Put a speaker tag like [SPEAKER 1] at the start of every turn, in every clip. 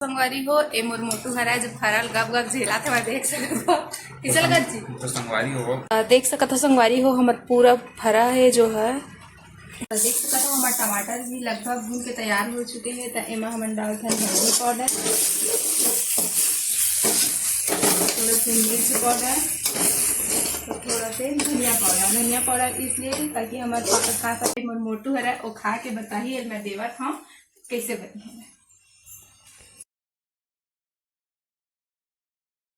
[SPEAKER 1] संगवारी हो ए मोर मोटू हरा जो फरल गब गब झेला थे मैं देख सकत हो कैसा लगा जी
[SPEAKER 2] तो संगवारी हो
[SPEAKER 1] देख सकत हो संगवारी हो हमर पूरा फरा है जो है देख सकत हो हमार टमाटर भी लगभग भून के तैयार हो चुके हैं तो एमा हमन डालते हैं हल्दी पाउडर थोड़ा सा मिर्च पाउडर तो थोड़ा से धनिया पाउडर इसलिए ताकि हमारे खा सके मोर मोटू हरा वो खा के बताइए मैं देवत हूँ कैसे बनी है।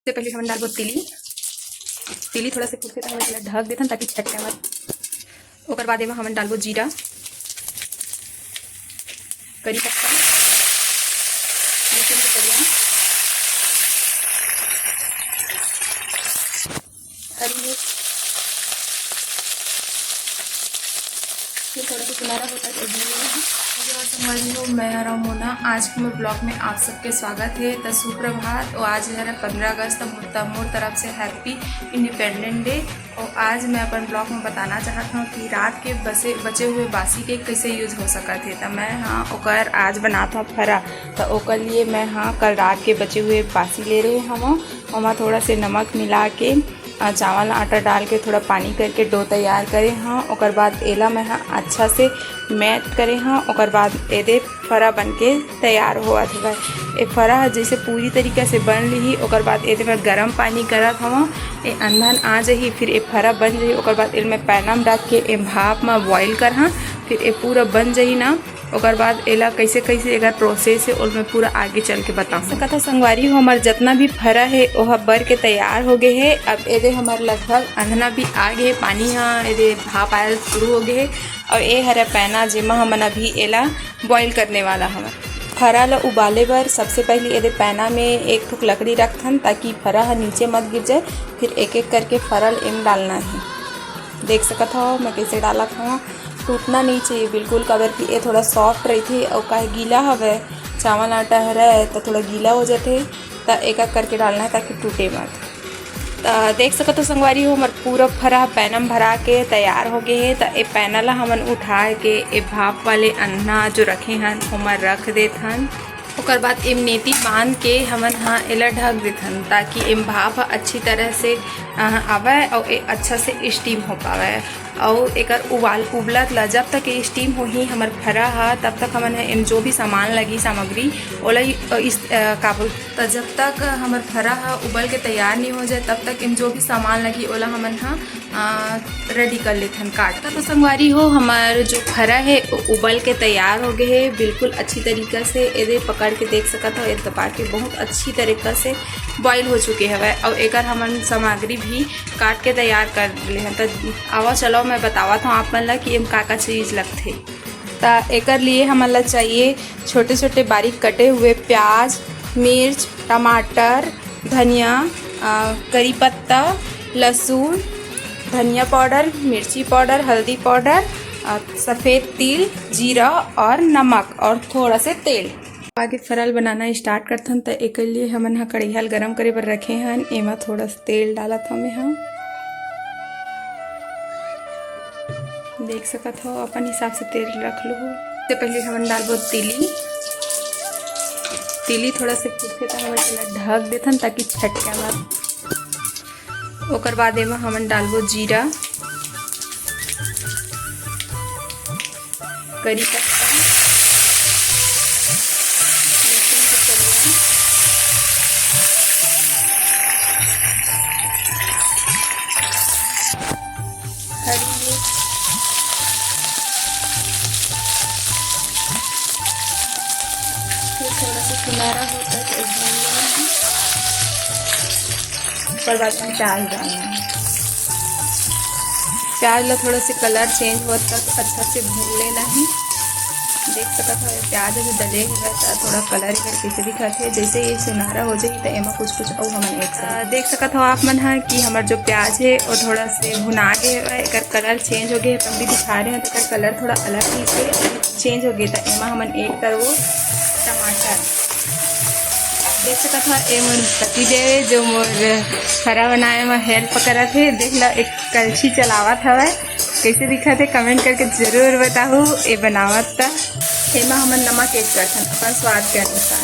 [SPEAKER 1] सबसे पहले हम डालबो तिली थोड़ा से कुछ हम ढक देथन ताकि छटके मत। ओकर बाद एमा हम डालबो जीरा करी पत्ता हरी मिर्च फिर थोड़ा सा सुनहरा होता है मैं रमोना आज के मोर ब्लॉग में आप सबके स्वागत है। तो सुप्रभात और आज है 15 अगस्त मोर तरफ से हैप्पी इंडिपेंडेंट डे। और आज मैं अपन ब्लॉग में बताना चाहता हूँ कि रात के बचे हुए बासी केक कैसे यूज हो सकते थे। तो मैं हाँ ओकर आज बनाता हूँ फरा। तो ओकर लिए मैं हाँ कल रात के बचे हुए बासी ले रहे हम और थोड़ा से नमक मिला के चावल आटा डाल के थोड़ा पानी करके डो तैयार करे हाँ। ओकर बाद एला मैं हाँ अच्छा से मैट करे हाँ। ओकर बाद एदे फरा बन के तैयार हुआ था। ये फरा जैसे पूरी तरीके से बन ली ओकर बाद एदे में गर्म पानी करत हवा ये अंधन आ जाही फिर ये फरा बन जाही। ओकर बाद इनमें पैना में डाल के भाप में बॉईल कर हाँ फिर ये पूरा बन जाही ना। ओकर बाद एला कैसे कैसे एकर प्रोसेस है और मैं पूरा आगे चल के बताऊँ सकता संगवारी हो। हमार जितना भी फरा है वह बर के तैयार हो गए है। अब एदे हमार लगभग अंधना भी आ गए पानी हाँ एदे भाप आयल शुरू हो गए है। और ये हरा पैना जिमा हमन अभी एला बॉईल करने वाला हमार फरा ला उबाले बर सबसे पहले एदे पैना में एक ठुक लकड़ी रखथन ताकि फरा हा नीचे मत गिर जाए। फिर एक एक करके फरल एम डालना है। देख सकत हो मैं कैसे डाला था टूटना नहीं चाहिए बिल्कुल कबर की ये थोड़ा सॉफ्ट रही थी और काहे गीला हवे चावल आटा हरा है तो थोड़ा गीला हो जाते तो एक एक करके डालना है ताकि टूटे मत। तो देख सकते हो संगवारी हो हमार पूरा फरा पैना में भरा के तैयार हो गए है। तो ये पैना ला हमन उठा के ये भाप वाले अन्ना जो रखे हैं उमर रख देथन। ओकर बाद एम नेती बांध के हमन हाँ एला ढक देथन ताकि एम भाप अच्छी तरह से आवे और अच्छा से स्टीम हो पावे। और एक उबलत ला जब तक ये स्टीम हो ही हमार फरा हा तब तक हमन एम जो भी सामान लगी सामग्री ओला इस काबुल तो जब तक हमार फरा हा उबल के तैयार नहीं हो जाए तब तक एम जो भी सामान लगी ओला हमन हाँ रेडी कर लेथन काट। तो संगवारी हो हमार जो फरा है उबल के तैयार हो गए है बिल्कुल अच्छी तरीक़े से एदे पकड़ के देख सकत हो एक दबा के बहुत अच्छी तरीक़े से बॉईल हो चुके हवे। और एक हमन सामग्री भी काट के तैयार कर ले हैं। तो आवा चलो मैं बतावत हूँ आप मन ला कि एम का चीज़ लगथे। तो एक लिए हमन ला चाहिए छोटे छोटे बारीक कटे हुए प्याज मिर्च टमाटर धनिया करी पत्ता लहसुन धनिया पाउडर मिर्ची पाउडर हल्दी पाउडर सफ़ेद तिल जीरा और नमक और थोड़ा से तेल। आगे फरल बनाना स्टार्ट करथन। तो एक लिए हमन हाँ कढ़ाई गरम करे बर रखे हन एमा थोड़ा सा तेल डालत हमें हाँ देख सकत हो अपन हिसाब से तेल रख लो। इससे पहले हमन डालबो तिली थोड़ा से फूटे तो हमन ढक देथन ताकि छटके मत। ओकर बाद एमा हमन डालबो जीरा करी पत्ता हरी मिर्च फिर थोड़ा सा सुनहरा होता है तो ऊपर बाद में प्याज डालना है। प्याज ला थोड़ा से कलर चेंज हो तक अच्छा से भून लेना है। देख सकते हो प्याज जो डले हुए थोड़ा कलर कैसे दिखते है जैसे ये सुनहरा हो जाए तो एमा कुछ कुछ और हमन एक देख सकते हो आप मन है कि हमार जो प्याज है वो थोड़ा से भुना गए एक कलर चेंज हो गए अपन भी दिखा रहे हैं तो कलर थोड़ा अलग ही से चेंज हो गया। तो एमा हमन एक करबो टमाटर देख सकत हो ए मोर पति देव जो मोर फरा बनाए में हेल्प करत है। देख ला एक कलछी चलावत हवे कैसे दिखत है कमेंट करके जरूर बताओ। ये बनावत एमा हमन नमक ऐड करथन अपन स्वाद के अनुसार।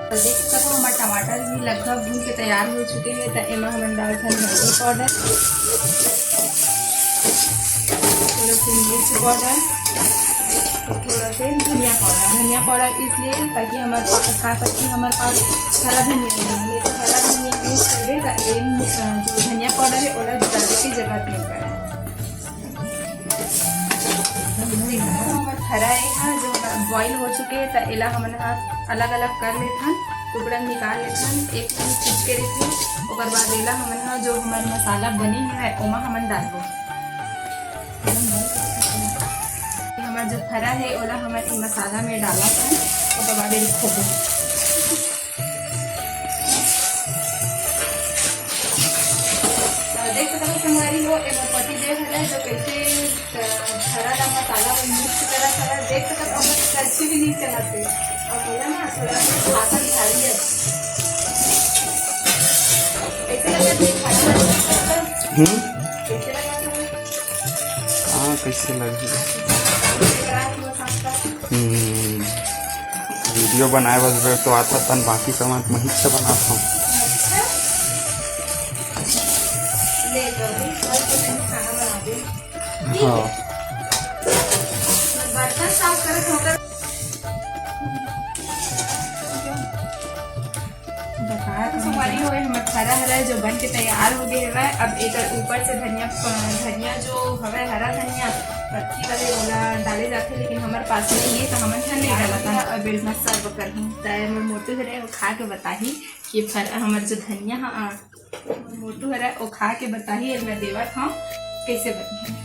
[SPEAKER 1] तो देख सकते हो हमारे टमाटर भी लगभग भून के तैयार हो चुके हैं। तो इमा हमने डाल था हल्दी पाउडर, थोड़ा सा मिर्च पाउडर, थोड़ा सा धनिया पाउडर। धनिया पाउडर इसलिए ताकि हमारे पास खा सकती हमारे पास हरा धनिया नहीं है, तो हरा धनिया यूज कर दे तो जो धनिया पाउडर है वो डालने की जरूरत नहीं पड़े। हरा है जो बॉईल हो चुके हैं तो इला हमने अलग अलग कर लेते टुकड़ा निकाल लेते एक चीज के रखी। और बाद इला हमने जो हमारे मसाला बने है ओमा हमन डालबो। हमारा जो हरा है ओला हमारे मसाला में डाला था और बाद खोबो। देख सकते हो हमारी वो पति देव है जो कैसे हरा का मसाला मिक्स करा था। देख सकते हो कच्ची भी नहीं चलाते और बोला ना थोड़ा सा दिखाई है कैसे लगा कैसे लगा
[SPEAKER 2] हाँ कैसे लगी वीडियो बनाए बस तो आता तन बाकी सामान मैं ही से बनाता हूँ। हाँ
[SPEAKER 1] बर्तन साफ कर हमारी हो हरा हरा जो बन के तैयार हो गए है। अब एक ऊपर से धनिया जो हवा हरा धनिया पत्ती वाले वाला डाले जाते लेकिन हमारे पास नहीं है तो हमें नहीं डाला था। अब मैं सर्व कर मैं मोटू है वो खा के बताही कि हमारे जो धनिया मोटू है वो खा के बताही मैं देवा था कैसे बनी।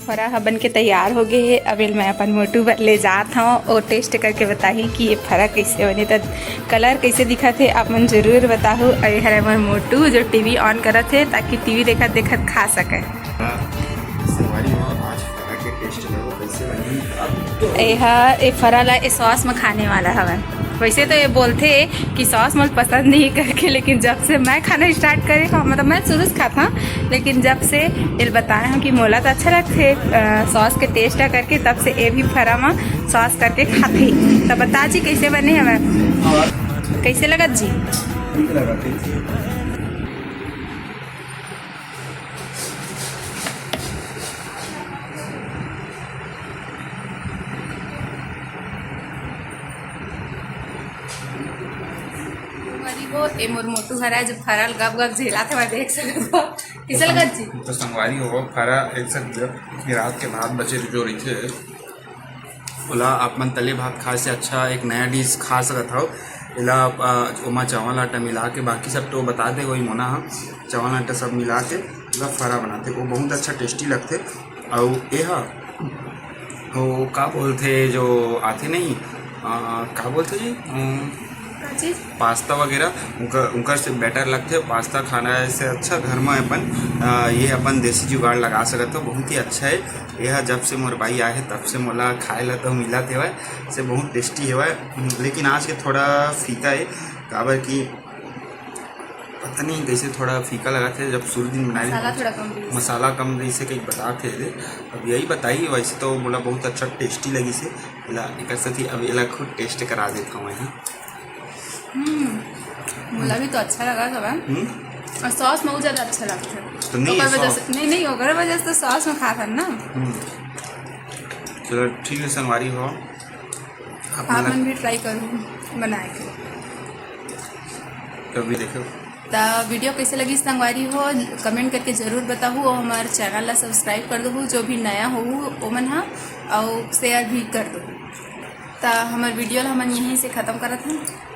[SPEAKER 1] फरा बन के तैयार हो गए है। अब मैं अपन मोटू ले जात हूँ और टेस्ट करके बताही कि ये फरा कैसे बने तो कलर कैसे दिखा थे आप मन जरूर बताओ। अरे हर हमारे मोटू जो टीवी ऑन करा थे ताकि टीवी देखत देखत खा सके। ये फरा ला सॉस में खाने वाला हवा। वैसे तो ये बोलते कि सॉस मुझे पसंद नहीं करके लेकिन जब से मैं खाना स्टार्ट करे मतलब मैं शुरू से खाता लेकिन जब से ये बताए हैं कि मोला तो अच्छा लगते सॉस के टेस्ट करके तब से ये भी फरा में सॉस करके खाते। तो बता जी कैसे बने हमें कैसे लगा जी? ए मोर मोटू हरा जो फरल गब गब झेला था मैं देख सकता किसे लगा जी?
[SPEAKER 2] तो संगवारी हो फरा एक सकते रात के भात बचे जो रही थे बोला आप मन तले भात खाए से अच्छा एक नया डिश खा सकता हो। इला ओमा चावल आटा मिला के बाकी सब तो बता दे वही मोना हाँ चावल आटा सब मिला के फरा बनाते वो बहुत अच्छा टेस्टी लगते। और ये वो का बोलते जो आते नहीं का बोलते जी पास्ता वगैरह उनका से बेटर लगते। पास्ता खाना से अच्छा घर में अपन ये अपन देसी जुगाड़ लगा सकते हो बहुत ही अच्छा है। यह जब से मोर भाई आए है तब से मोला खाए ला तो मिला थे से बहुत टेस्टी है लेकिन आज के थोड़ा फीका है काबर की पता नहीं कैसे थोड़ा फीका लगा थे जब शुरू दिन बनाए मसाला कम रही से कहीं बताते थे। अब यही बताइए वैसे तो बोला बहुत अच्छा टेस्टी लगी से एक साथ अब इला खुद टेस्ट करा देता हूँ मैं।
[SPEAKER 1] मुला भी तो अच्छा लगा था और सॉस में ज़्यादा अच्छा लगता है
[SPEAKER 2] तो नहीं
[SPEAKER 1] ओकर वजह से तो सॉस में खाता ना।
[SPEAKER 2] चलो ठीक है संगवारी हो
[SPEAKER 1] आप मन भी ट्राई करूँ बनाए के
[SPEAKER 2] कभी देखो।
[SPEAKER 1] तो वीडियो कैसे लगी संगवारी हो कमेंट करके ज़रूर बताओ और हमारे चैनल ला सब्सक्राइब कर दो जो भी नया हो ओमन हाँ और शेयर भी कर दो। तो हमारे वीडियो हम यहीं से ख़त्म करते हैं।